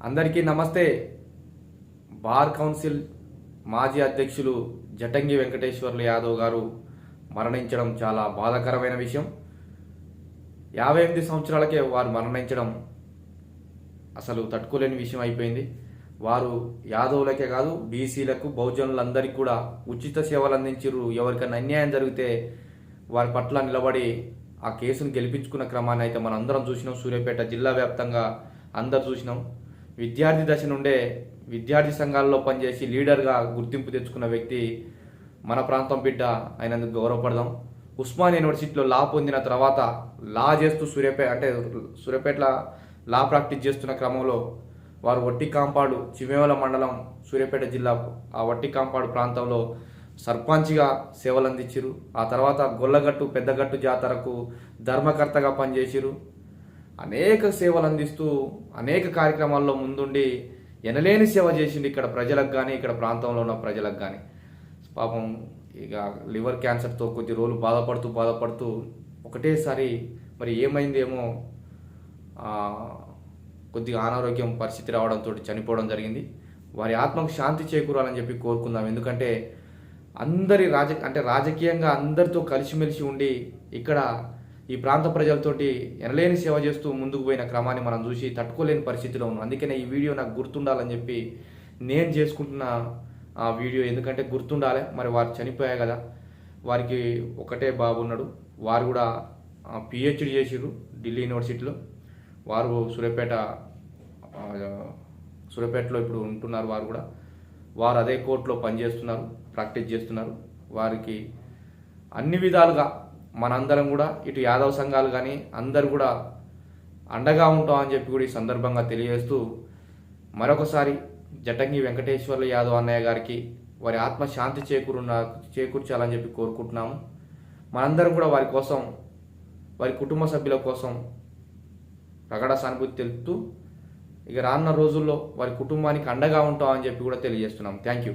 అందరికీ నమస్తే. Bar council మాజీ అధ్యక్షులు జటంగి వెంకటేశ్వర్లు యాదవ్ గారు మరణించడం చాలా బాధాకరమైన విషయం. 58 సంవత్సరాలకే వారు మరణించడం అసలు తట్టుకోలేని విషయం అయిపోయింది. వారు యాదవులకే కాదు, బీసీలకు, బహుజనులందరికీ కూడా ఉచిత సేవలు అందించారు. ఎవరికైనా అన్యాయం జరిగితే వారి పట్ల నిలబడి ఆ కేసును గెలిపించుకున్న క్రమాన్ని అయితే మనం అందరం చూసినాం. సూర్యాపేట జిల్లా వ్యాప్తంగా అందరు చూసినాం. విద్యార్థి దశ నుండే విద్యార్థి సంఘాల్లో పనిచేసి లీడర్గా గుర్తింపు తెచ్చుకున్న వ్యక్తి మన ప్రాంతం బిడ్డ అయినందుకు గౌరవపడదాం. ఉస్మాన్ యూనివర్సిటీలో లా పొందిన తర్వాత లా చేస్తూ సూర్యాపేటలో లా ప్రాక్టీస్ చేస్తున్న క్రమంలో వారు వట్టి కాంపాడు, చిమేవల మండలం, సూర్యాపేట జిల్లా ఆ వట్టి కాంపాడు ప్రాంతంలో సర్పంచ్గా సేవలు అందించారు. ఆ తర్వాత గొల్లగట్టు, పెద్దగట్టు జాతరకు ధర్మకర్తగా పనిచేసిరు. అనేక సేవలు అందిస్తూ అనేక కార్యక్రమాల్లో ముందుండి ఎనలేని సేవ చేసిండు ఇక్కడ ప్రజలకు కానీ, ఇక్కడ ప్రాంతంలో ఉన్న ప్రజలకు కానీ. పాపం ఇక లివర్ క్యాన్సర్తో కొద్ది రోజులు బాధపడుతూ ఒకటేసారి మరి ఏమైందేమో కొద్దిగా అనారోగ్యం పరిస్థితి రావడంతో చనిపోవడం జరిగింది. వారి ఆత్మకు శాంతి చేకూరాలని చెప్పి కోరుకుందాం. ఎందుకంటే అందరి రాజకీయంగా అందరితో కలిసిమెలిసి ఉండి ఇక్కడ ఈ ప్రాంత ప్రజలతోటి ఎనలేని సేవ చేస్తూ ముందుకు పోయిన క్రమాన్ని మనం చూసి తట్టుకోలేని పరిస్థితిలో ఉన్నాం. అందుకనే ఈ వీడియో నాకు గుర్తుండాలని చెప్పి నేను చేసుకుంటున్న ఆ వీడియో. ఎందుకంటే గుర్తుండాలి, మరి వారు చనిపోయాయి కదా. వారికి ఒకటే బాబు ఉన్నాడు. వారు కూడా పిహెచ్డి చేసిర్రు ఢిల్లీ యూనివర్సిటీలో. వారు సూర్యాపేటలో ఇప్పుడు ఉంటున్నారు. వారు అదే కోర్టులో పనిచేస్తున్నారు, ప్రాక్టీస్ చేస్తున్నారు. వారికి అన్ని విధాలుగా మనందరం కూడా, ఇటు యాదవ సంఘాలు కానీ అందరు కూడా అండగా ఉంటామని చెప్పి కూడా ఈ సందర్భంగా తెలియజేస్తూ మరొకసారి జటంగి వెంకటేశ్వర్లు యాదవ్ అన్నయ్య గారికి వారి ఆత్మ శాంతి చేకూర్చాలని చెప్పి కోరుకుంటున్నాము. మనందరం కూడా వారి కోసం, వారి కుటుంబ సభ్యుల కోసం ప్రగాఢ సానుభూతి తెలుపుతూ ఇక రానున్న రోజుల్లో వారి కుటుంబానికి అండగా ఉంటామని చెప్పి కూడా తెలియజేస్తున్నాం. Thank you.